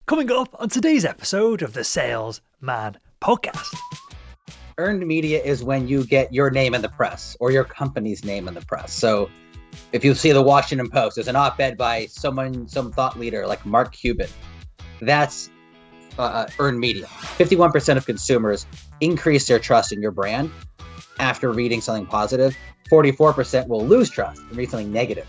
Coming up on today's episode of the Salesman Podcast. Earned media is when you get your name in the press or your company's name in the press. So if you see the Washington Post, there's an op-ed by some thought leader like Mark Cuban. That's earned media. 51% of consumers increase their trust in your brand after reading something positive. 44% will lose trust and read something negative.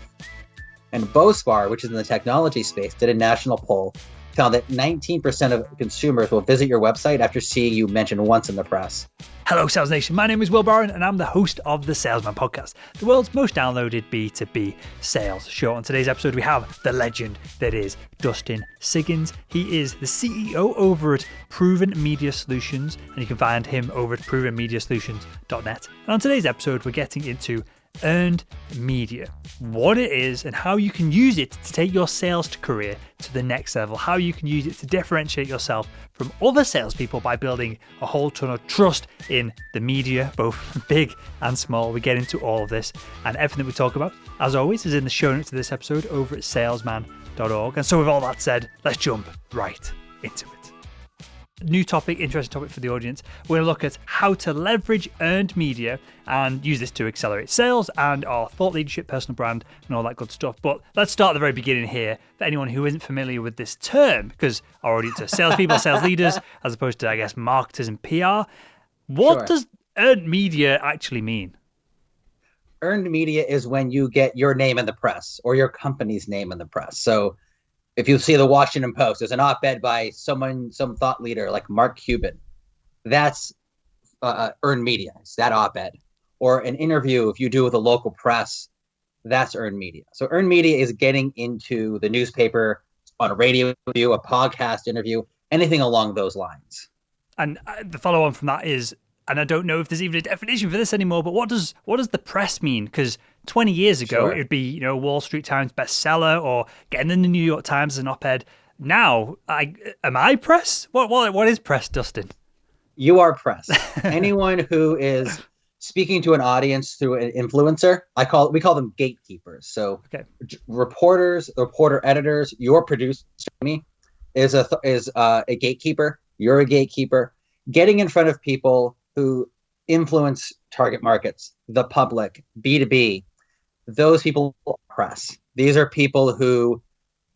And BoSpar, which is in the technology space, did a national poll, found that 19% of consumers will visit your website after seeing you mentioned once in the press. Hello, Sales Nation. My name is Will Barron, and I'm the host of the Salesman Podcast, the world's most downloaded B2B sales show. On today's episode, we have the legend that is Dustin Siggins. He is the CEO over at Proven Media Solutions, and you can find him over at provenmediasolutions.net. And on today's episode, we're getting into earned media, what it is and how you can use it to take your sales career to the next level, how you can use it to differentiate yourself from other salespeople by building a whole ton of trust in the media, both big and small. We get into all of this and everything we talk about, as always, is in the show notes of this episode over at salesman.org. And so with all that said, let's jump right into it. New topic, interesting topic for the audience. We're going to look at how to leverage earned media and use this to accelerate sales and our thought leadership, personal brand, and all that good stuff. But let's start at the very beginning here. For anyone who isn't familiar with this term, because our audience are salespeople, sales leaders, as opposed to, I guess, marketers and PR. What does earned media actually mean? Earned media is when you get your name in the press or your company's name in the press. So if you see the Washington Post, there's an op-ed by some thought leader like Mark Cuban. That's earned media. It's that op-ed. Or an interview, if you do with a local press, that's earned media. So earned media is getting into the newspaper, on a radio interview, a podcast interview, anything along those lines. And the follow-on from that is, and I don't know if there's even a definition for this anymore, but what does the press mean? Because 20 years ago, It'd be, Wall Street Times bestseller or getting in the New York Times as an op-ed. Now, am I press? What is press, Dustin? You are press. Anyone who is speaking to an audience through an influencer, we call them gatekeepers. So reporters, reporter editors, your producer is a gatekeeper. You're a gatekeeper. Getting in front of people who influence target markets, the public, B2B, those people are press. These are people who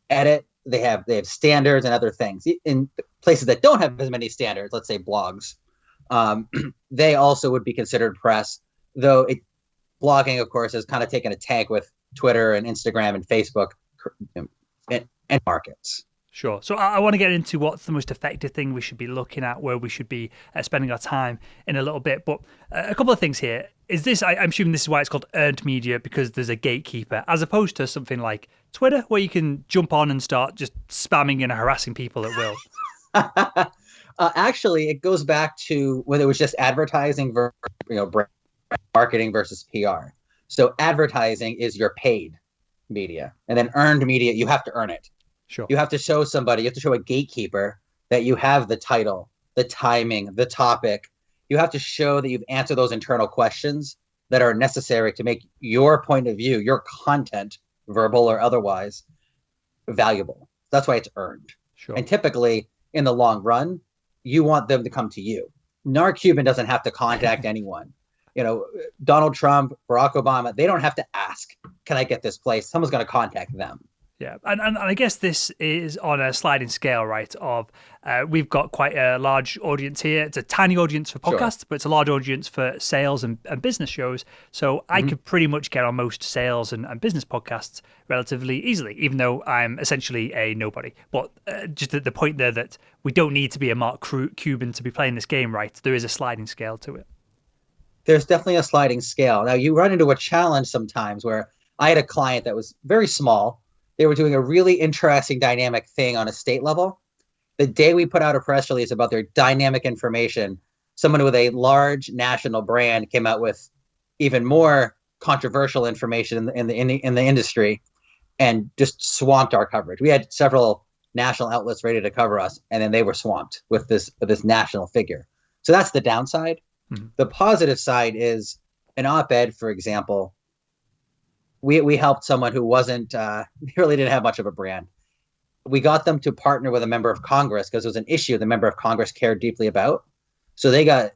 edit, they have standards and other things. In places that don't have as many standards, let's say blogs, they also would be considered press, though blogging, of course, has kind of taken a tank with Twitter and Instagram and Facebook and markets. Sure. So I want to get into what's the most effective thing we should be looking at, where we should be spending our time in a little bit. But a couple of things here. Is this, I'm assuming this is why it's called earned media, because there's a gatekeeper, as opposed to something like Twitter, where you can jump on and start just spamming and harassing people at will? Actually, it goes back to when it was just advertising versus, brand marketing versus PR. So advertising is your paid media, and then earned media, you have to earn it. Sure. You have to show somebody, you have to show a gatekeeper that you have the title, the timing, the topic. You have to show that you've answered those internal questions that are necessary to make your point of view, your content, verbal or otherwise, valuable. That's why it's earned. Sure. And typically, in the long run, you want them to come to you. Mark Cuban doesn't have to contact anyone. Donald Trump, Barack Obama, they don't have to ask, can I get this place? Someone's going to contact them. Yeah, and I guess this is on a sliding scale, right, of we've got quite a large audience here. It's a tiny audience for podcasts, but it's a large audience for sales and business shows. So I could pretty much get on most sales and business podcasts relatively easily, even though I'm essentially a nobody. But just the point there that we don't need to be a Mark Cuban to be playing this game, right? There is a sliding scale to it. There's definitely a sliding scale. Now, you run into a challenge sometimes where I had a client that was very small. They were doing a really interesting dynamic thing on a state level. The day we put out a press release about their dynamic information, someone with a large national brand came out with even more controversial information in the industry and just swamped our coverage. We had several national outlets ready to cover us, and then they were swamped with this national figure. So that's the downside. Mm-hmm. The positive side is an op-ed, for example. We helped someone who wasn't really didn't have much of a brand. we got them to partner with a member of Congress because it was an issue the member of Congress cared deeply about. So they got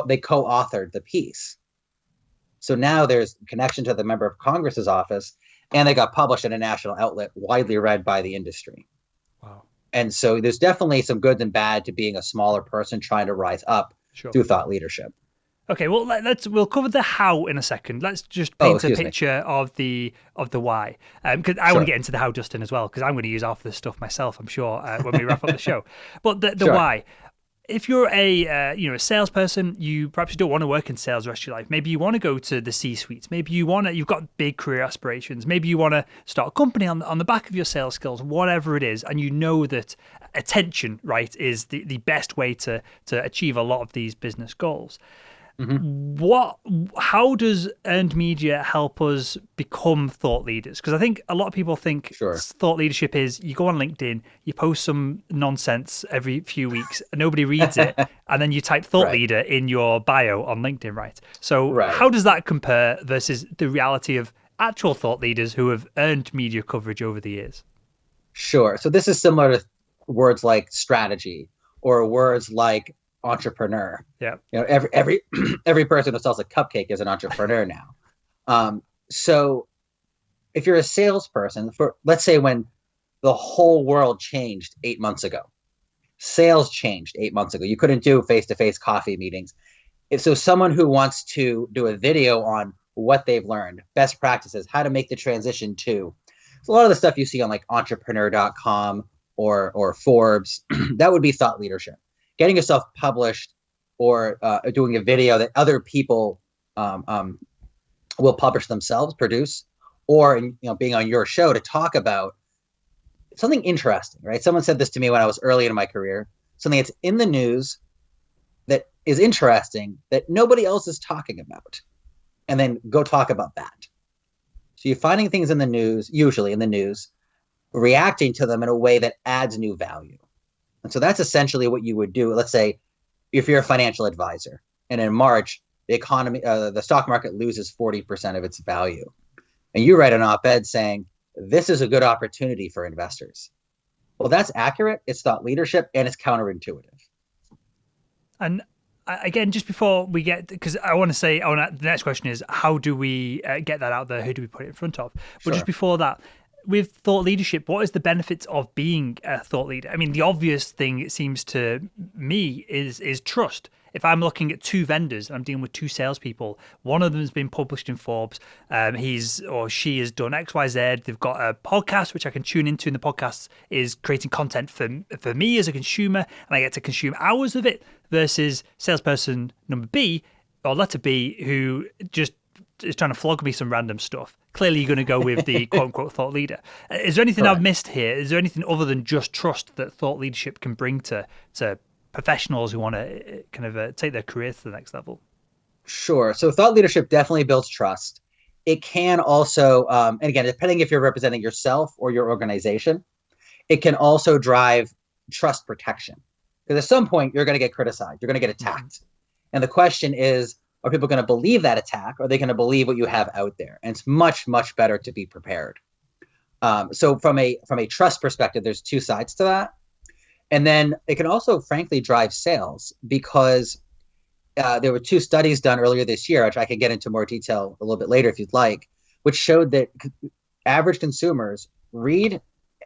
they co-authored the piece. So now there's connection to the member of Congress's office, and they got published in a national outlet, widely read by the industry. Wow. And so there's definitely some good and bad to being a smaller person trying to rise up through thought leadership. Okay, well, we'll cover the how in a second. Let's just paint a picture of the why, because I want to get into the how, Dustin, as well, because I'm going to use half of this stuff myself, I'm sure, when we wrap up the show. But the why. If you're a salesperson, you perhaps don't want to work in sales the rest of your life. Maybe you want to go to the C-suites. Maybe you've got big career aspirations. Maybe you want to start a company on the back of your sales skills, whatever it is, and you know that attention, right, is the best way to achieve a lot of these business goals. Mm-hmm. How does earned media help us become thought leaders? Because I think a lot of people think thought leadership is you go on LinkedIn, you post some nonsense every few weeks, nobody reads it, and then you type thought leader in your bio on LinkedIn, right? So how does that compare versus the reality of actual thought leaders who have earned media coverage over the years? Sure. So this is similar to words like strategy or words like entrepreneur. Yeah. Every person who sells a cupcake is an entrepreneur now. So if you're a salesperson, let's say when the whole world changed 8 months ago, sales changed 8 months ago. You couldn't do face-to-face coffee meetings. So someone who wants to do a video on what they've learned, best practices, how to make the transition to, so a lot of the stuff you see on like entrepreneur.com or Forbes, that would be thought leadership. Getting yourself published or doing a video that other people will publish themselves, produce, or being on your show to talk about something interesting, right? Someone said this to me when I was early in my career, something that's in the news that is interesting that nobody else is talking about, and then go talk about that. So you're finding things in the news, usually in the news, reacting to them in a way that adds new value. And so that's essentially what you would do. Let's say if you're a financial advisor and in March, the stock market loses 40% of its value. And you write an op-ed saying, this is a good opportunity for investors. Well, that's accurate. It's thought leadership and it's counterintuitive. And again, just before we get, because I want to say, the next question is, how do we get that out there? Who do we put it in front of? But just before that, with thought leadership, what is the benefits of being a thought leader? I mean, the obvious thing, it seems to me, is trust. If I'm looking at two vendors and I'm dealing with two salespeople, one of them has been published in Forbes, he's or she has done X, Y, Z. They've got a podcast which I can tune into, and the podcast is creating content for me as a consumer, and I get to consume hours of it. Versus salesperson number B or letter B, who just is trying to flog me some random stuff. Clearly, you're going to go with the quote-unquote thought leader. Is there anything I've missed here? Is there anything other than just trust that thought leadership can bring to professionals who want to kind of take their career to the next level? Sure. So thought leadership definitely builds trust. It can also, and again, depending if you're representing yourself or your organization, it can also drive trust protection. Because at some point, you're going to get criticized. You're going to get attacked. Mm-hmm. And the question is, are people going to believe that attack? Or are they going to believe what you have out there? And it's much, much better to be prepared. So from a trust perspective, there's two sides to that. And then it can also, frankly, drive sales because there were two studies done earlier this year, which I can get into more detail a little bit later if you'd like, which showed that average consumers read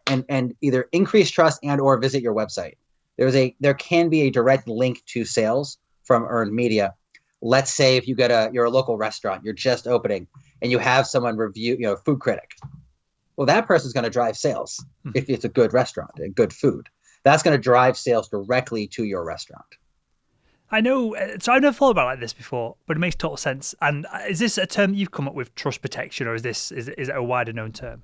and either increase trust and or visit your website. There can be a direct link to sales from earned media. Let's say if you're a local restaurant, you're just opening, and you have someone review, food critic. Well, that person's going to drive sales if it's a good restaurant and good food. That's going to drive sales directly to your restaurant. I know. So I've never thought about it like this before, but it makes total sense. And is this a term you've come up with, trust protection, or is it a wider known term?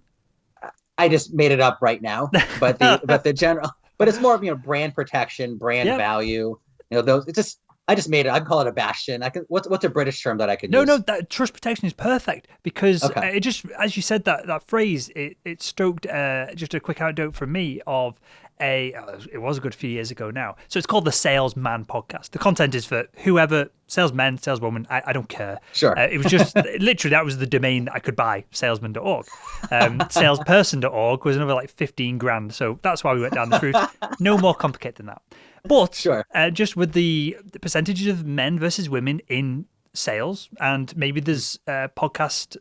I just made it up right now, but the general. But it's more of brand protection, brand value. Those. It's just I just made it. I call it a bastion. What's a British term that I could use? No, that trust protection is perfect because it just, as you said that phrase, it stoked just a quick anecdote from me of it was a good few years ago now. So it's called the Salesman Podcast. The content is for whoever, salesmen, saleswoman, I don't care. Sure. It was just literally that was the domain that I could buy, salesman.org. Salesperson.org was another like 15 grand. So that's why we went down this route. No more complicated than that. But sure. Just with the percentages of men versus women in sales, and maybe there's podcast.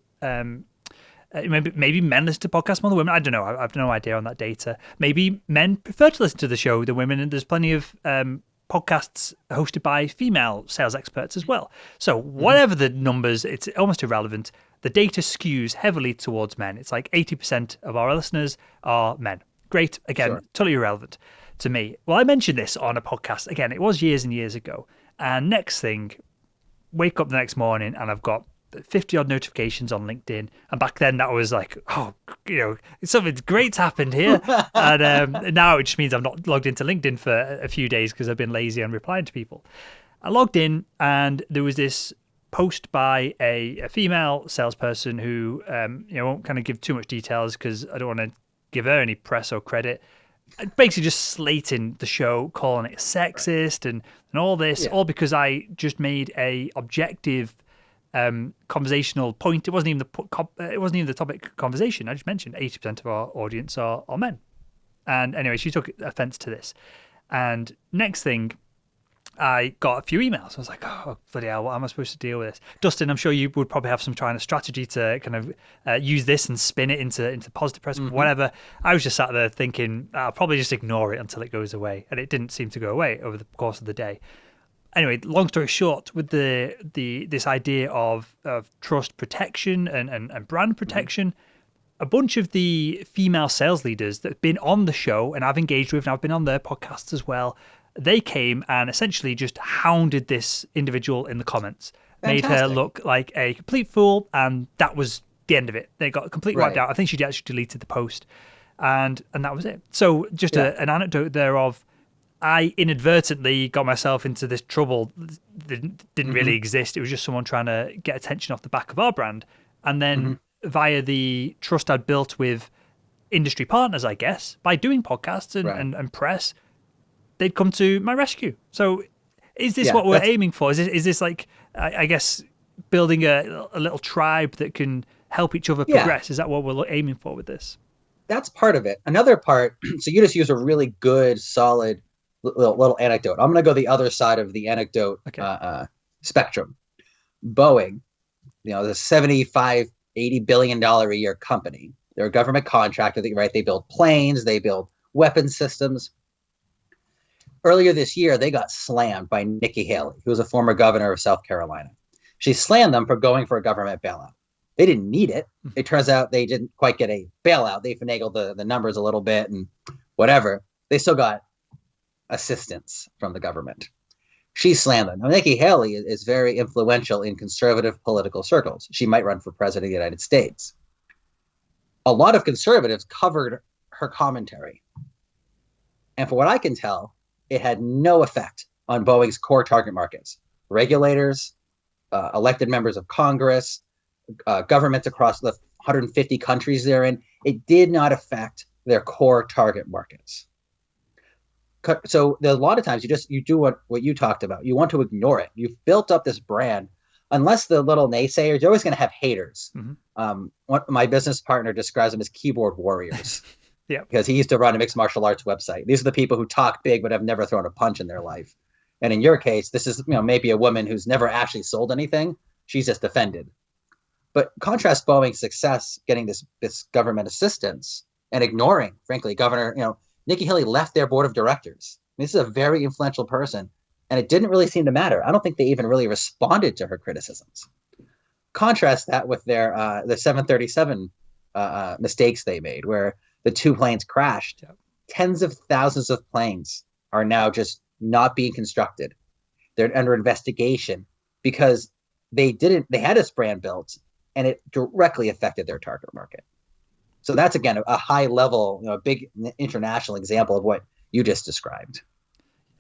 Maybe men listen to podcasts more than women. I don't know. I have no idea on that data. Maybe men prefer to listen to the show than women, and there's plenty of podcasts hosted by female sales experts as well. So whatever the numbers, it's almost irrelevant. The data skews heavily towards men. It's like 80% of our listeners are men. Great. Again, sure. Totally irrelevant to me. Well, I mentioned this on a podcast. Again, it was years and years ago. And next thing, wake up the next morning and I've got 50 odd notifications on LinkedIn, and back then that was like, oh, something great's happened here. And now it just means I'm not logged into LinkedIn for a few days because I've been lazy on replying to people. I logged in and there was this post by a female salesperson who won't kind of give too much details because I don't want to give her any press or credit. Basically just slating the show, calling it sexist and all this, all because I just made a objective conversational point. It wasn't even the topic conversation. I just mentioned 80% of our audience are men. And anyway, she took offense to this. And next thing, I got a few emails. I was like, oh, bloody hell, what am I supposed to deal with this? Dustin, I'm sure you would probably have some kind of strategy to kind of use this and spin it into positive press, whatever. I was just sat there thinking, I'll probably just ignore it until it goes away. And it didn't seem to go away over the course of the day. Anyway, long story short, with this idea of trust protection and brand protection, a bunch of the female sales leaders that have been on the show and I've engaged with, and I've been on their podcasts as well, they came and essentially just hounded this individual in the comments, Fantastic. Made her look like a complete fool, and that was the end of it. They got completely wiped out. I think she actually deleted the post, and that was it. So just an anecdote there of, I inadvertently got myself into this trouble that didn't really exist. It was just someone trying to get attention off the back of our brand. And then via the trust I'd built with industry partners, I guess, by doing podcasts and press, they'd come to my rescue. So is this what we're aiming for? Is this like, I guess, building a little tribe that can help each other progress? Is that what we're aiming for with this? That's part of it. Another part, so you just use a really good, solid little anecdote. I'm going to go the other side of the anecdote spectrum. Boeing, the $75-80 billion a year company. They're a government contractor, right? They build planes, they build weapon systems. Earlier this year, they got slammed by Nikki Haley, who was a former governor of South Carolina. She slammed them for going for a government bailout. They didn't need it. It turns out they didn't quite get a bailout. They finagled the numbers a little bit and whatever. They still got assistance from the government. She slammed them. Now, Nikki Haley is very influential in conservative political circles. She might run for president of the United States. A lot of conservatives covered her commentary. And for what I can tell, it had no effect on Boeing's core target markets. Regulators, elected members of Congress, governments across the 150 countries they're in. It did not affect their core target markets. So a lot of times you do what you talked about. You want to ignore it. You've built up this brand. Unless the little naysayers, you're always going to have haters. My business partner describes them as keyboard warriors. Because he used to run a mixed martial arts website. These are the people who talk big but have never thrown a punch in their life. And in your case, this is maybe a woman who's never actually sold anything. She's just offended. But contrast Boeing's success getting this government assistance and ignoring, frankly, Governor, Nikki Haley left their board of directors. This is a very influential person, and it didn't really seem to matter. I don't think they even really responded to her criticisms. Contrast that with their the 737 mistakes they made, where the two planes crashed. Tens of thousands of planes are now just not being constructed. They're under investigation because they had this brand built, and it directly affected their target market. So that's, again, a high level, a big international example of what you just described.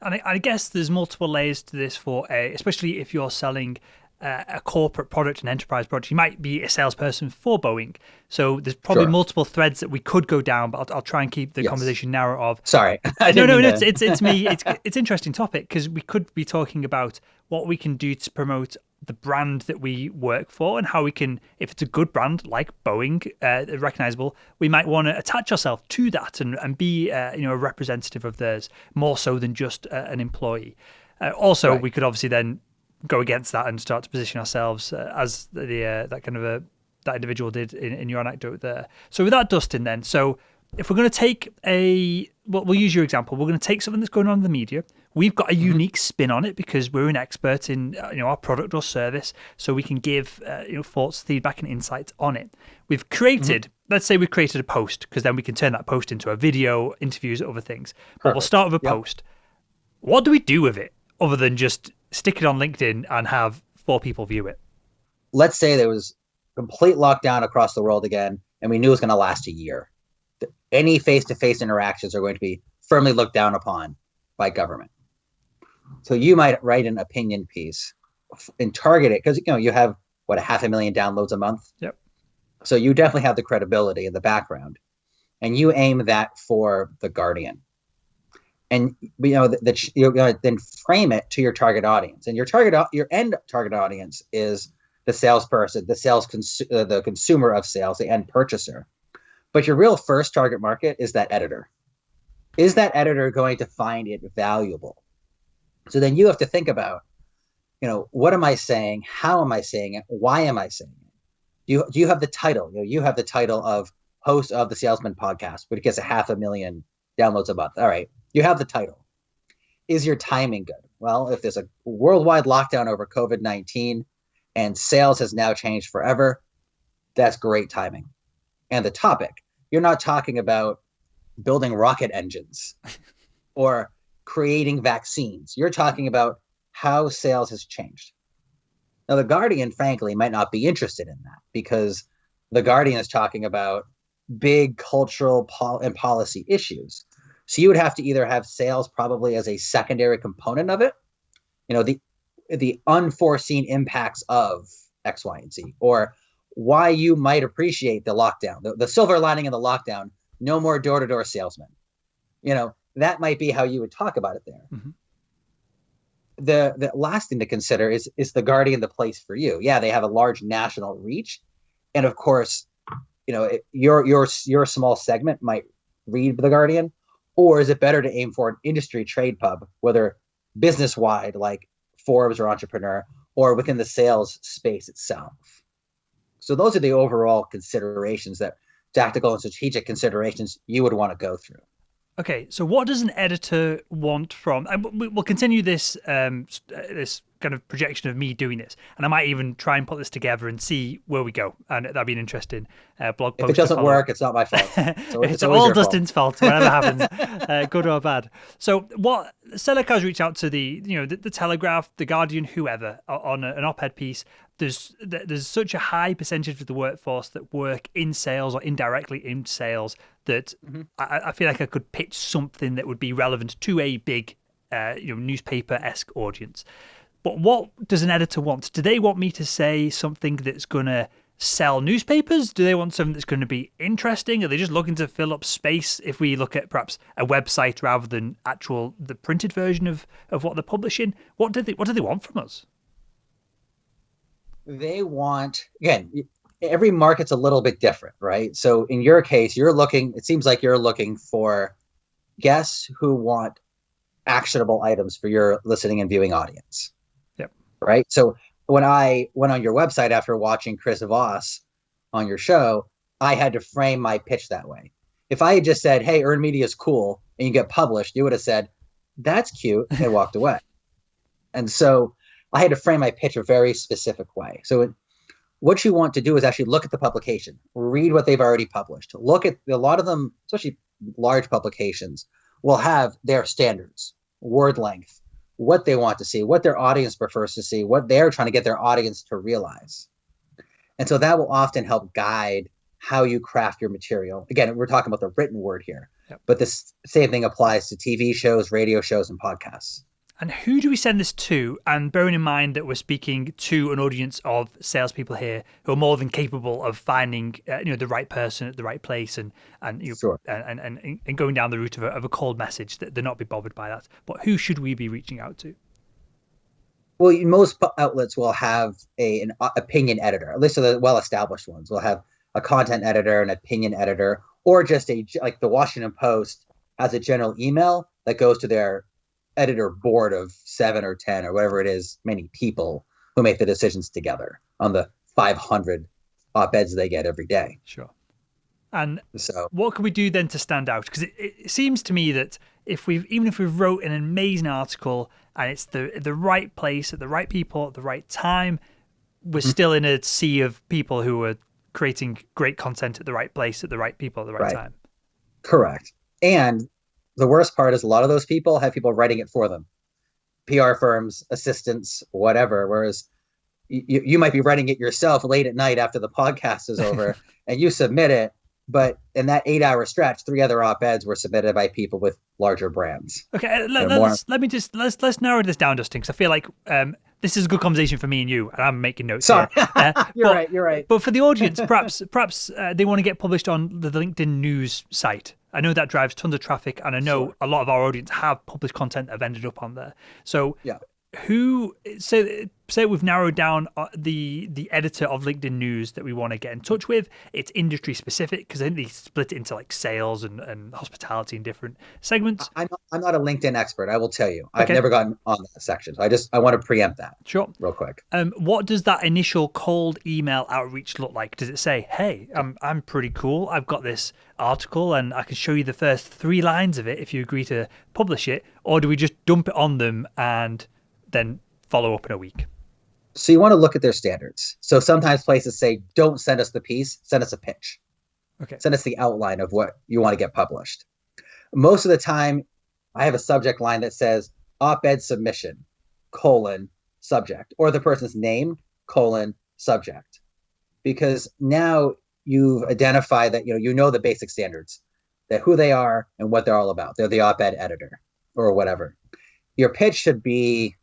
And I guess there's multiple layers to this especially if you're selling a corporate product, an enterprise product. You might be a salesperson for Boeing. So there's probably multiple threads that we could go down, but I'll try and keep the conversation narrow of. Sorry. No, it's me. It's an interesting topic because we could be talking about what we can do to promote the brand that we work for and how we can, if it's a good brand like Boeing, recognizable, we might want to attach ourselves to that and be a representative of theirs more so than just an employee. We could obviously then go against that and start to position ourselves as that individual did in your anecdote there. So with that, Dustin, then, so if we're going to take we'll use your example. We're going to take something that's going on in the media. We've got a unique spin on it because we're an expert in our product or service, so we can give thoughts, feedback, and insights on it. We've created, let's say, we've created a post because then we can turn that post into a video, interviews, other things. But we'll start with a post. What do we do with it other than just stick it on LinkedIn and have 4 people view it? Let's say there was complete lockdown across the world again, and we knew it was going to last a year. Any face-to-face interactions are going to be firmly looked down upon by government. So you might write an opinion piece and target it because you have 500,000 downloads a month. Yep. So you definitely have the credibility in the background, and you aim that for the Guardian. And you're going to then frame it to your target audience, and your end target audience is the salesperson, the consumer of sales, the end purchaser. But your real first target market is that editor. Is that editor going to find it valuable? So then you have to think about, what am I saying? How am I saying it? Why am I saying it? Do you have the title? You have the title of host of the Salesman Podcast, which gets 500,000 downloads a month. All right. You have the title. Is your timing good? Well, if there's a worldwide lockdown over COVID-19 and sales has now changed forever, that's great timing. And the topic, you're not talking about building rocket engines or creating vaccines. You're talking about how sales has changed. Now, the Guardian, frankly, might not be interested in that because the Guardian is talking about big cultural and policy issues. So you would have to either have sales probably as a secondary component of it, the unforeseen impacts of X, Y, and Z, or why you might appreciate the lockdown, the silver lining of the lockdown, no more door-to-door salesmen. That might be how you would talk about it there. Mm-hmm. The last thing to consider is the Guardian the place for you? Yeah, they have a large national reach. And of course, your small segment might read the Guardian, or is it better to aim for an industry trade pub, whether business-wide like Forbes or Entrepreneur, or within the sales space itself? So those are the overall considerations, that tactical and strategic considerations you would want to go through. Okay, so what does an editor want from? And we'll continue this this kind of projection of me doing this, and I might even try and put this together and see where we go, and that'd be an interesting blog post. If it doesn't work, it's not my fault. So it's all Dustin's fault, whatever happens, good or bad. So what Seneca's reached out to the Telegraph, the Guardian, whoever on an op-ed piece. There's such a high percentage of the workforce that work in sales or indirectly in sales that I feel like I could pitch something that would be relevant to a big newspaper-esque audience. But what does an editor want? Do they want me to say something that's going to sell newspapers? Do they want something that's going to be interesting? Are they just looking to fill up space if we look at perhaps a website rather than the printed version of what they're publishing? What do they want from us? They want, again, every market's a little bit different, right? So in your case, it seems like you're looking for guests who want actionable items for your listening and viewing audience. Yep. Right. So when I went on your website after watching Chris Voss on your show, I had to frame my pitch that way. If I had just said, hey, earned media is cool, and you get published, you would have said, that's cute, and walked away. And so I had to frame my pitch a very specific way. So what you want to do is actually look at the publication, read what they've already published. Look at a lot of them, especially large publications, will have their standards, word length, what they want to see, what their audience prefers to see, what they're trying to get their audience to realize. And so that will often help guide how you craft your material. Again, we're talking about the written word here, but this same thing applies to TV shows, radio shows, and podcasts. And who do we send this to? And bearing in mind that we're speaking to an audience of salespeople here who are more than capable of finding, the right person at the right place, and Sure. and going down the route of a cold message, that they're not be bothered by that. But who should we be reaching out to? Well, most outlets will have an opinion editor. At least the well-established ones will have a content editor, an opinion editor, or just like the Washington Post has a general email that goes to their editor board of 7 or 10 or whatever it is, many people who make the decisions together on the 500 op-eds they get every day. Sure. And so what can we do then to stand out? Because it seems to me that even if we've wrote an amazing article and it's the right place at the right people at the right time, we're still in a sea of people who are creating great content at the right place at the right people at the right time. Correct. And the worst part is a lot of those people have people writing it for them. PR firms, assistants, whatever. Whereas you might be writing it yourself late at night after the podcast is over and you submit it. But in that 8-hour stretch, 3 other op-eds were submitted by people with larger brands. Okay, let's narrow this down, Dustin, because I feel like this is a good conversation for me and you, and I'm making notes. Sorry, here. You're right. But for the audience, perhaps they want to get published on the LinkedIn news site. I know that drives tons of traffic, and I know a lot of our audience have published content that have ended up on there. So say we've narrowed down the editor of LinkedIn News that we want to get in touch with. It's industry specific because I think they split it into like sales and hospitality and different segments. I'm not a LinkedIn expert. I will tell you, I've never gotten on that section. So I want to preempt that. Sure, real quick. What does that initial cold email outreach look like? Does it say, "Hey, I'm pretty cool. I've got this article and I can show you the first 3 lines of it if you agree to publish it," or do we just dump it on them and then follow up in a week? So you want to look at their standards. So sometimes places say, don't send us the piece, send us a pitch. Okay. Send us the outline of what you want to get published. Most of the time, I have a subject line that says op-ed submission, subject, or the person's name, subject. Because now you've identified that you know the basic standards, that who they are and what they're all about. They're the op-ed editor or whatever. Your pitch should be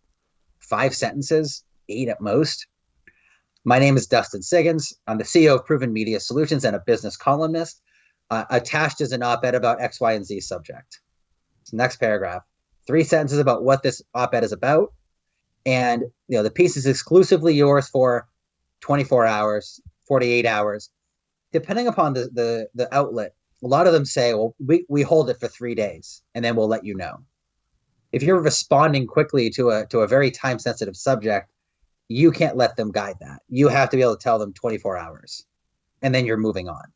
5 sentences, 8 at most. My name is Dustin Siggins. I'm the CEO of Proven Media Solutions and a business columnist. Attached is an op-ed about X, Y, and Z subject. So next paragraph, 3 sentences about what this op-ed is about. And the piece is exclusively yours for 24 hours, 48 hours. Depending upon the outlet, a lot of them say, well, we hold it for 3 days and then we'll let you know. If you're responding quickly to a very time-sensitive subject, you can't let them guide that. You have to be able to tell them 24 hours, and then you're moving on.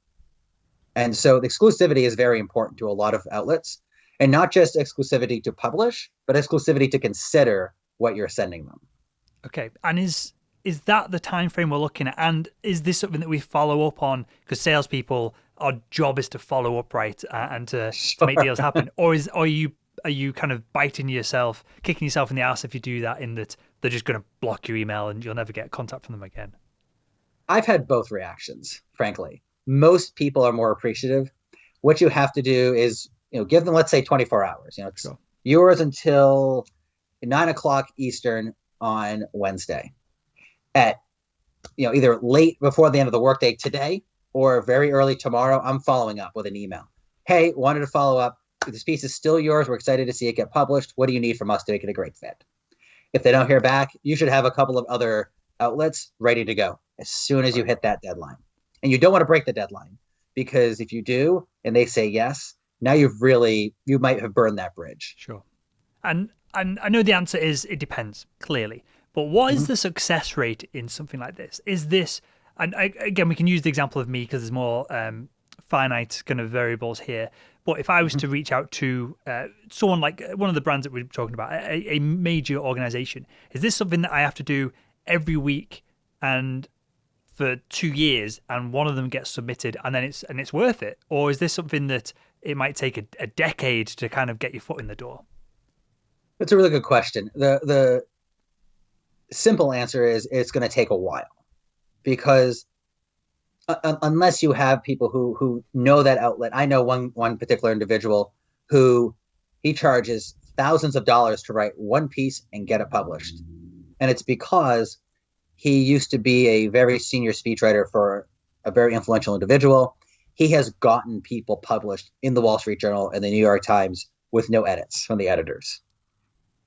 And so the exclusivity is very important to a lot of outlets, and not just exclusivity to publish, but exclusivity to consider what you're sending them. Okay, and is that the time frame we're looking at? And is this something that we follow up on? Because salespeople, our job is to follow up, right, and to make deals happen. Or are you kind of kicking yourself in the ass if you do that, in that they're just going to block your email and you'll never get contact from them again? I've had both reactions, frankly. Most people are more appreciative. What you have to do is, give them, let's say, 24 hours. It's yours until 9:00 Eastern on Wednesday. At, either late before the end of the workday today or very early tomorrow, I'm following up with an email. Hey, wanted to follow up. This piece is still yours. We're excited to see it get published. What do you need from us to make it a great fit? If they don't hear back, you should have a couple of other outlets ready to go as soon as you hit that deadline. And you don't want to break the deadline, because if you do and they say yes, now you might have burned that bridge. Sure. And I know the answer is it depends, clearly. But what is the success rate in something like this? Is this, and again, we can use the example of me because there's more finite kind of variables here. But if I was to reach out to someone like one of the brands that we're talking about, a major organization, is this something that I have to do every week and for 2 years, and one of them gets submitted and then it's worth it? Or is this something that it might take a decade to kind of get your foot in the door? That's a really good question. The simple answer is it's going to take a while, because unless you have people who know that outlet. I know one particular individual who he charges thousands of dollars to write one piece and get it published. And it's because he used to be a very senior speechwriter for a very influential individual. He has gotten people published in the Wall Street Journal and the New York Times with no edits from the editors.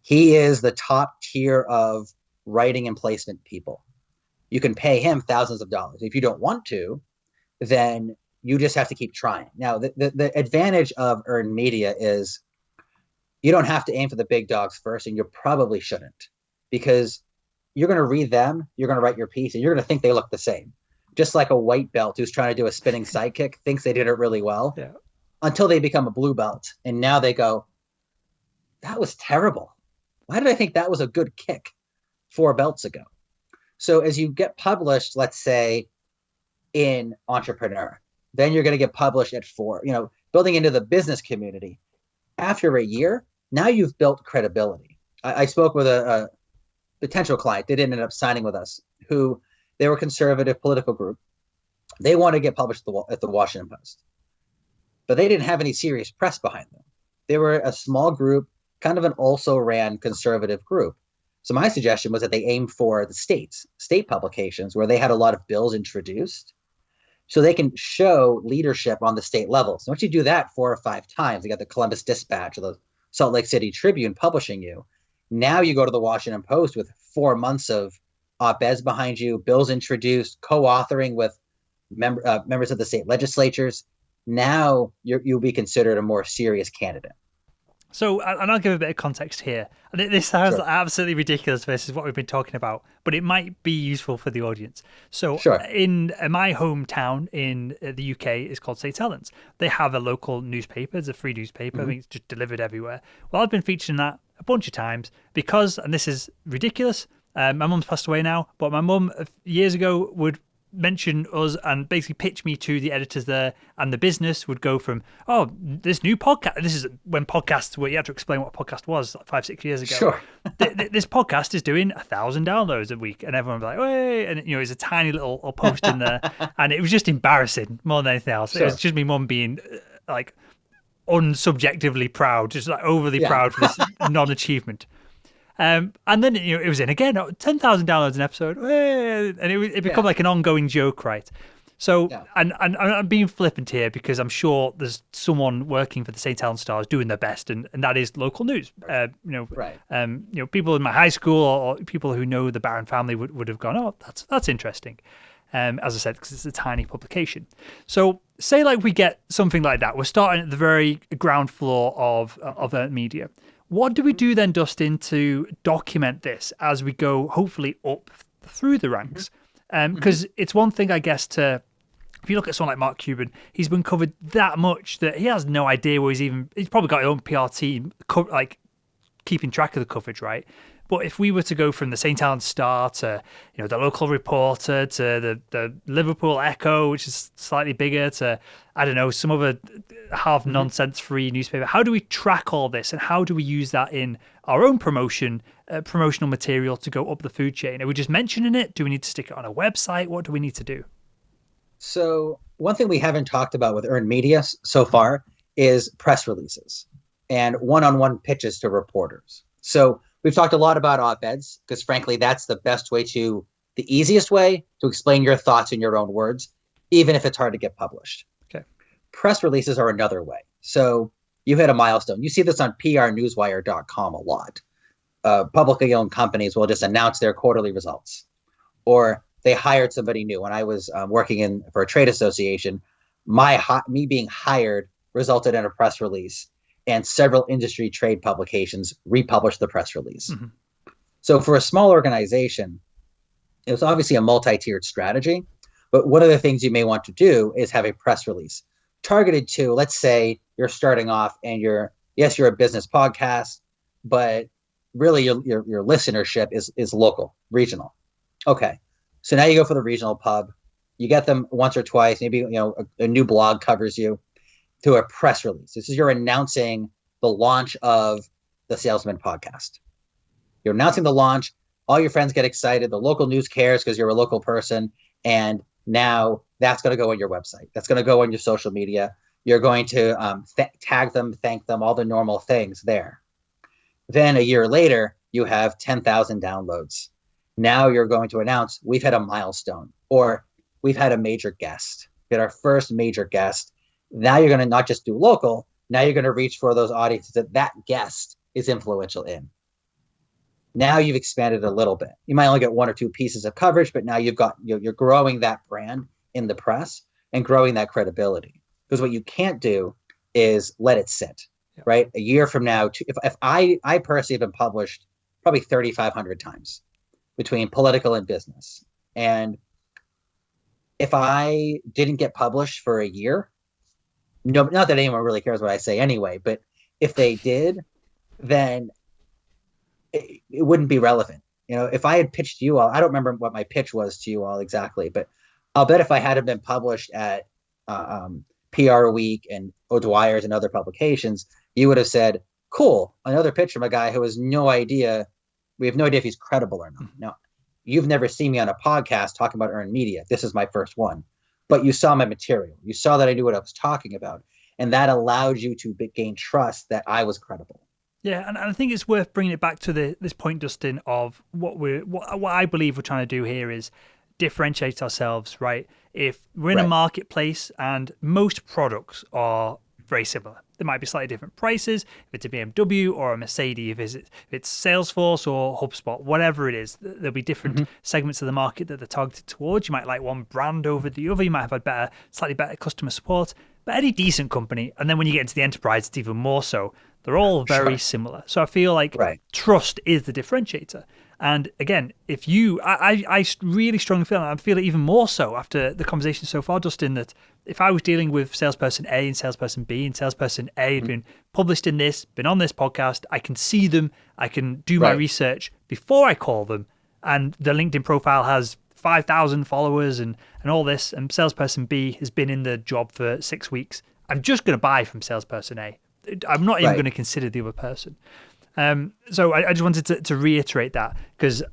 He is the top tier of writing and placement people. You can pay him thousands of dollars. If you don't want to, then you just have to keep trying. Now, the advantage of earned media is you don't have to aim for the big dogs first, and you probably shouldn't, because you're going to read them, you're going to write your piece, and you're going to think they look the same. Just like a white belt who's trying to do a spinning sidekick thinks they did it really well, until they become a blue belt. And now they go, that was terrible. Why did I think that was a good kick 4 belts ago? So as you get published, let's say in Entrepreneur, then you're going to get published at 4, building into the business community. After a year, now you've built credibility. I spoke with a potential client. They didn't end up signing with us, who they were a conservative political group. They wanted to get published at the Washington Post, but they didn't have any serious press behind them. They were a small group, kind of an also-ran conservative group. So my suggestion was that they aim for the state publications where they had a lot of bills introduced, so they can show leadership on the state level. So once you do that 4 or 5 times, you got the Columbus Dispatch or the Salt Lake City Tribune publishing you. Now you go to the Washington Post with 4 months of op-eds behind you, bills introduced, co-authoring with members of the state legislatures. Now you'll be considered a more serious candidate. So, and I'll give a bit of context here. This sounds absolutely ridiculous versus what we've been talking about, but it might be useful for the audience. So, in my hometown in the UK, it's called St. Helens. They have a local newspaper. It's a free newspaper. I mean, it's just delivered everywhere. Well, I've been featuring that a bunch of times because, and this is ridiculous, my mum's passed away now, but my mum years ago would mention us and basically pitch me to the editors there, and the business would go from, oh, this new podcast, this is when podcasts were, you had to explain what a podcast was like 5-6 years ago. This podcast is doing 1,000 downloads a week, and everyone would be like, hey, and it's a tiny little post in there, and it was just embarrassing more than anything else. It was just my mum being like unsubjectively proud, just like overly proud for this non-achievement. And then it was in again, 10,000 downloads an episode, and it become like an ongoing joke, right? So, and I'm being flippant here because I'm sure there's someone working for the St. Helens Stars doing their best, and that is local news. People in my high school or people who know the Barron family would have gone, oh, that's interesting. As I said, because it's a tiny publication. So, say like we get something like that. We're starting at the very ground floor of media. What do we do then, Dustin, to document this as we go, hopefully, up through the ranks? Because it's one thing, I guess, if you look at someone like Mark Cuban, he's been covered that much that he has no idea where he's probably got his own PR team, like keeping track of the coverage, right? But if we were to go from the St. Helens Star to, the local reporter to the Liverpool Echo, which is slightly bigger, to, I don't know, some other half nonsense free newspaper, how do we track all this, and how do we use that in our own promotional material to go up the food chain? Are we just mentioning it? Do we need to stick it on a website? What do we need to do? So one thing we haven't talked about with earned media so far is press releases and one-on-one pitches to reporters. So we've talked a lot about op-eds because, frankly, that's the easiest way to explain your thoughts in your own words, even if it's hard to get published. Okay. Press releases are another way. So you hit a milestone. You see this on prnewswire.com a lot. Publicly owned companies will just announce their quarterly results, or they hired somebody new. When I was working for a trade association, me being hired resulted in a press release, and several industry trade publications republished the press release. Mm-hmm. So for a small organization, it was obviously a multi-tiered strategy, but one of the things you may want to do is have a press release targeted to, let's say you're starting off and you're a business podcast, but really your listenership is local, regional. Okay. So now you go for the regional pub, you get them once or twice, maybe, a new blog covers you, to a press release. This is you're announcing the launch of the Salesman Podcast. You're announcing the launch. All your friends get excited. The local news cares because you're a local person. And now that's going to go on your website. That's going to go on your social media. You're going to tag them, thank them, all the normal things there. Then a year later, you have 10,000 downloads. Now you're going to announce we've had a milestone, or we've had a major guest. We had our first major guest. Now you're going to not just do local. Now you're going to reach for those audiences that guest is influential in. Now you've expanded a little bit. You might only get 1 or 2 pieces of coverage, but now you're growing that brand in the press and growing that credibility. Because what you can't do is let it sit, right? A year from now, if I personally have been published probably 3,500 times between political and business. And if I didn't get published for a year, no, not that anyone really cares what I say anyway, but if they did, then it wouldn't be relevant. If I had pitched you all, I don't remember what my pitch was to you all exactly, but I'll bet if I hadn't been published at PR Week and O'Dwyer's and other publications, you would have said, cool, another pitch from a guy who has no idea. We have no idea if he's credible or not. Now, you've never seen me on a podcast talking about earned media. This is my first one. But you saw my material. You saw that I knew what I was talking about. And that allowed you to gain trust that I was credible. Yeah, and I think it's worth bringing it back to this point, Dustin, of what I believe we're trying to do here is differentiate ourselves, right? If we're in a marketplace and most products are very similar, there might be slightly different prices. If it's a BMW or a Mercedes, if it's Salesforce or HubSpot, whatever it is, there'll be different segments of the market that they're targeted towards. You might like one brand over the other. You might have a slightly better customer support, but any decent company. And then when you get into the enterprise, it's even more so. They're all very similar. So I feel like trust is the differentiator. And again, I really strongly feel, and I feel it even more so after the conversation so far, Dustin, that if I was dealing with salesperson A and salesperson B, and salesperson A had been published in this, been on this podcast, I can see them, I can do my research before I call them, and the LinkedIn profile has 5,000 followers and all this, and salesperson B has been in the job for 6 weeks. I'm just going to buy from salesperson A. I'm not even going to consider the other person. So I just wanted to reiterate that, because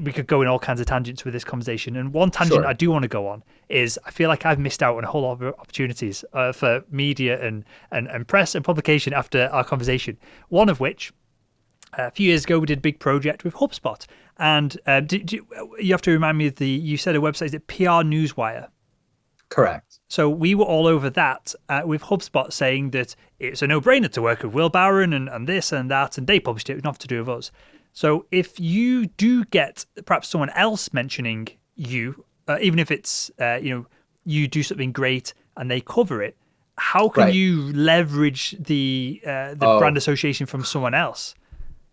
we could go in all kinds of tangents with this conversation. And one tangent I do want to go on is I feel like I've missed out on a whole lot of opportunities for media and press and publication after our conversation. One of which, a few years ago, we did a big project with HubSpot. And you have to remind me you said a website, is it PR Newswire? Correct. So we were all over that with HubSpot, saying that it's a no-brainer to work with Will Barron and this and that, and they published it, nothing to do with us. So if you do get perhaps someone else mentioning you, even if it's you do something great and they cover it, how can you leverage the brand association from someone else?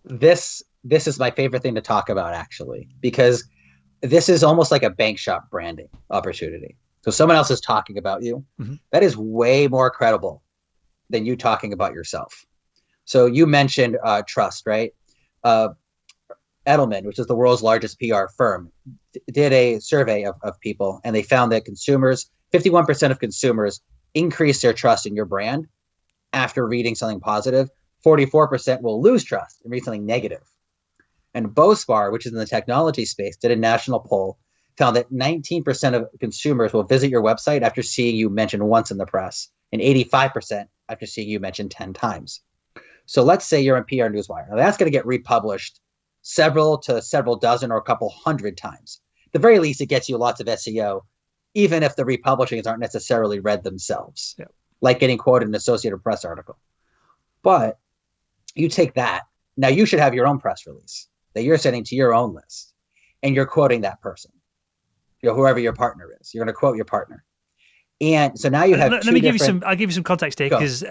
This is my favorite thing to talk about, actually, because this is almost like a bank shop branding opportunity. So someone else is talking about you. That is way more credible than you talking about yourself. So you mentioned trust, right? Edelman, which is the world's largest PR firm, did a survey of people, and they found that 51% of consumers increase their trust in your brand after reading something positive. 44% will lose trust and read something negative. And BoSpar, which is in the technology space, did a national poll, found that 19% of consumers will visit your website after seeing you mentioned once in the press, and 85% after seeing you mentioned 10 times. So let's say you're in PR Newswire. Now that's going to get republished several dozen or a couple hundred times. At the very least, it gets you lots of SEO, even if the republishings aren't necessarily read themselves, like getting quoted in an Associated Press article. But you take that. Now you should have your own press release that you're sending to your own list, and you're quoting that person. Whoever your partner is, you're going to quote your partner. And so now you have I'll give you some context here, because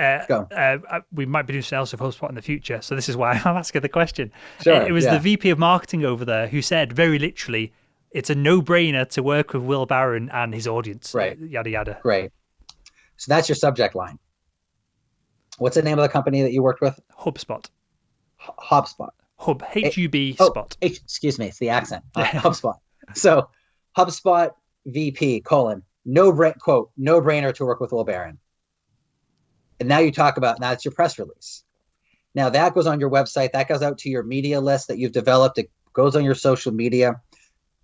we might be doing sales with HubSpot in the future. So this is why I'm asking the question. Sure, it was the VP of marketing over there who said very literally, it's a no-brainer to work with Will Barron and his audience. Right. Yada, yada. Great. So that's your subject line. What's the name of the company that you worked with? HubSpot. HubSpot. Hub. H-U-B spot. Excuse me. It's the accent. HubSpot. So HubSpot VP : no-brainer to work with Will Barron. And now you talk about, now it's your press release. Now that goes on your website, that goes out to your media list that you've developed, it goes on your social media.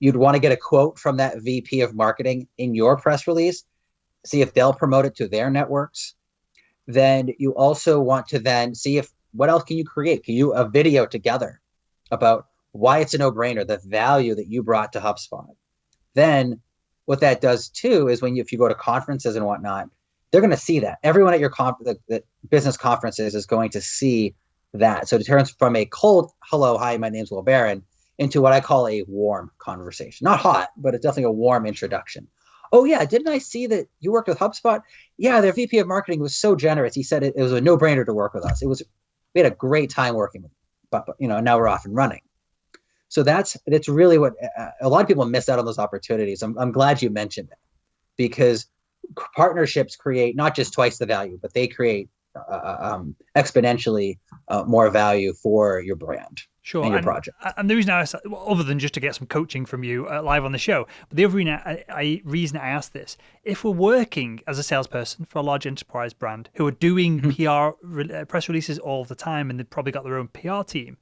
You'd want to get a quote from that VP of marketing in your press release, see if they'll promote it to their networks. Then you also want to then see if what else can you create? Can you a video together about why it's a no-brainer, the value that you brought to HubSpot? Then what that does too is if you go to conferences and whatnot, they're going to see that. Everyone at your the business conferences is going to see that. So it turns from a cold, hello, hi, my name's Will Barron, into what I call a warm conversation. Not hot, but it's definitely a warm introduction. Oh yeah, didn't I see that you worked with HubSpot? Yeah, their VP of marketing was so generous. He said it was a no-brainer to work with us. We had a great time working with them, but now we're off and running. So that's really what a lot of people miss out on those opportunities. I'm glad you mentioned it, because partnerships create not just twice the value, but they create exponentially more value for your brand. Sure. And your project. And the reason I asked, other than just to get some coaching from you live on the show, but the other reason I asked this, if we're working as a salesperson for a large enterprise brand who are doing PR press releases all the time, and they've probably got their own PR team,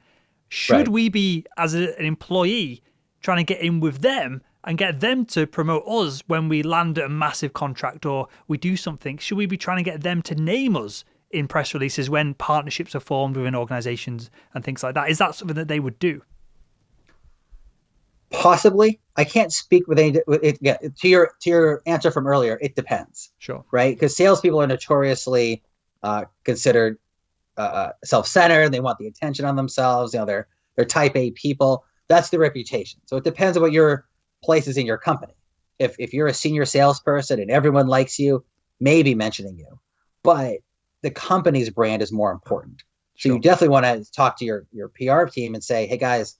should we be, as an employee, trying to get in with them and get them to promote us when we land a massive contract or we do something? Should we be trying to get them to name us in press releases when partnerships are formed within organizations and things like that? Is that something that they would do? Possibly. I can't speak with any. To your answer from earlier, it depends. Sure. Right? Because salespeople are notoriously considered self-centered. They want the attention on themselves. They're type A people. That's the reputation. So it depends on what your place is in your company. If you're a senior salesperson and everyone likes you, maybe mentioning you, but the company's brand is more important. So you definitely want to talk to your PR team and say, hey guys,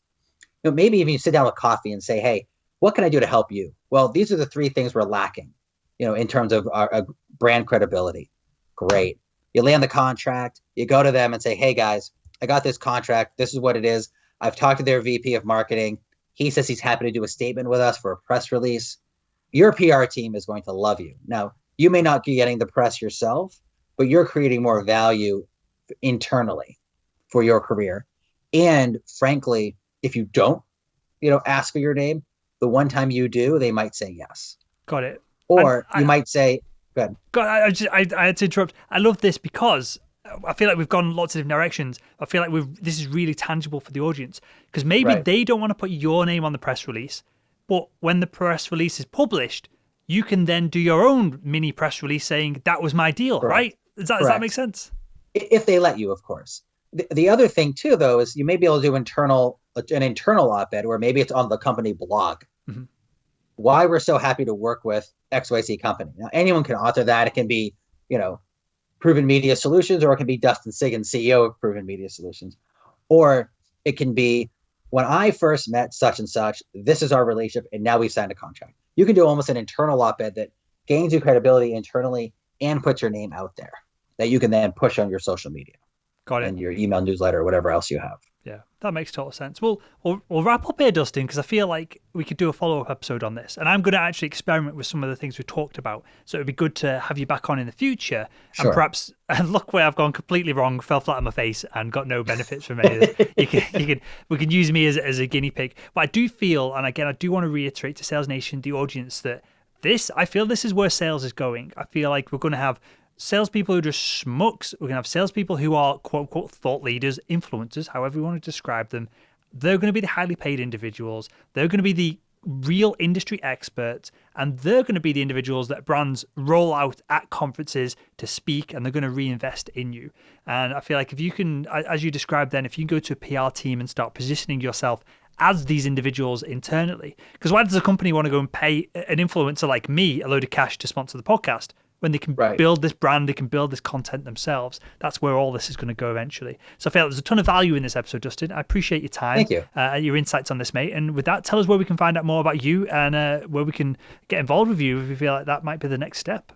maybe even you sit down with coffee and say, hey, what can I do to help you? Well, these are the 3 things we're lacking, in terms of our brand credibility. Great. You land the contract, you go to them and say, hey guys, I got this contract. This is what it is. I've talked to their VP of marketing. He says he's happy to do a statement with us for a press release. Your PR team is going to love you. Now, you may not be getting the press yourself, but you're creating more value internally for your career. And frankly, if you don't, ask for your name, the one time you do, they might say yes. Got it. Or you might say, go ahead. God, I had to interrupt. I love this because I feel like we've gone lots of different directions. I feel like this is really tangible for the audience, because maybe they don't want to put your name on the press release, but when the press release is published, you can then do your own mini press release saying that was my deal, right? Does that make sense? If they let you, of course. The other thing too, though, is you may be able to do an internal op-ed, or maybe it's on the company blog. Mm-hmm. Why we're so happy to work with XYZ company. Now, anyone can author that. It can be, Proven Media Solutions, or it can be Dustin Siggins, CEO of Proven Media Solutions. Or it can be, when I first met such and such, this is our relationship, and now we've signed a contract. You can do almost an internal op-ed that gains you credibility internally and puts your name out there that you can then push on your social media. Got it. And your email newsletter or whatever else you have. Yeah, that makes total sense. Well, we'll wrap up here, Dustin, because I feel like we could do a follow-up episode on this. And I'm going to actually experiment with some of the things we talked about. So it'd be good to have you back on in the future. Sure. And perhaps, and look where I've gone completely wrong, fell flat on my face and got no benefits from any of this. We can use me as a guinea pig. But I do feel, and again, I do want to reiterate to Sales Nation, the audience, that I feel this is where sales is going. I feel like we're going to have salespeople who are just schmucks. We're going to have salespeople who are quote unquote thought leaders, influencers, however you want to describe them. They're going to be the highly paid individuals. They're going to be the real industry experts, and they're going to be the individuals that brands roll out at conferences to speak, and they're going to reinvest in you. And I feel like if you can, as you described then, if you can go to a PR team and start positioning yourself as these individuals internally, because why does a company want to go and pay an influencer like me a load of cash to sponsor the podcast when they can build this brand, they can build this content themselves? That's where all this is going to go eventually. So I feel like there's a ton of value in this episode, Dustin. I appreciate your time. Thank you. Your insights on this, mate. And with that, tell us where we can find out more about you and where we can get involved with you if you feel like that might be the next step.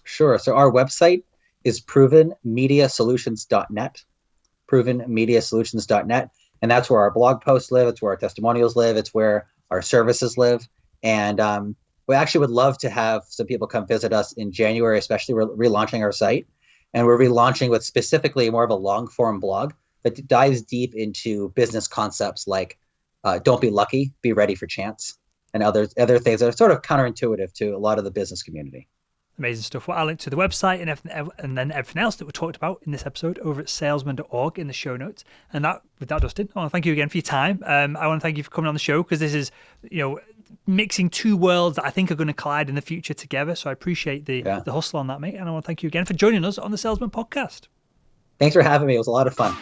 Sure. So our website is provenmediasolutions.net, provenmediasolutions.net. And that's where our blog posts live. It's where our testimonials live. It's where our services live. And we actually would love to have some people come visit us in January, especially. We're relaunching our site, and we're relaunching with specifically more of a long form blog that dives deep into business concepts like don't be lucky, be ready for chance, and other things that are sort of counterintuitive to a lot of the business community. Amazing stuff. Well, I'll link to the website and then everything else that we talked about in this episode over at salesman.org in the show notes. And with that, Dustin, I want to thank you again for your time. I want to thank you for coming on the show, because this is, mixing two worlds that I think are going to collide in the future together. So I appreciate the hustle on that, mate. And I want to thank you again for joining us on the Salesman Podcast. Thanks for having me. It was a lot of fun.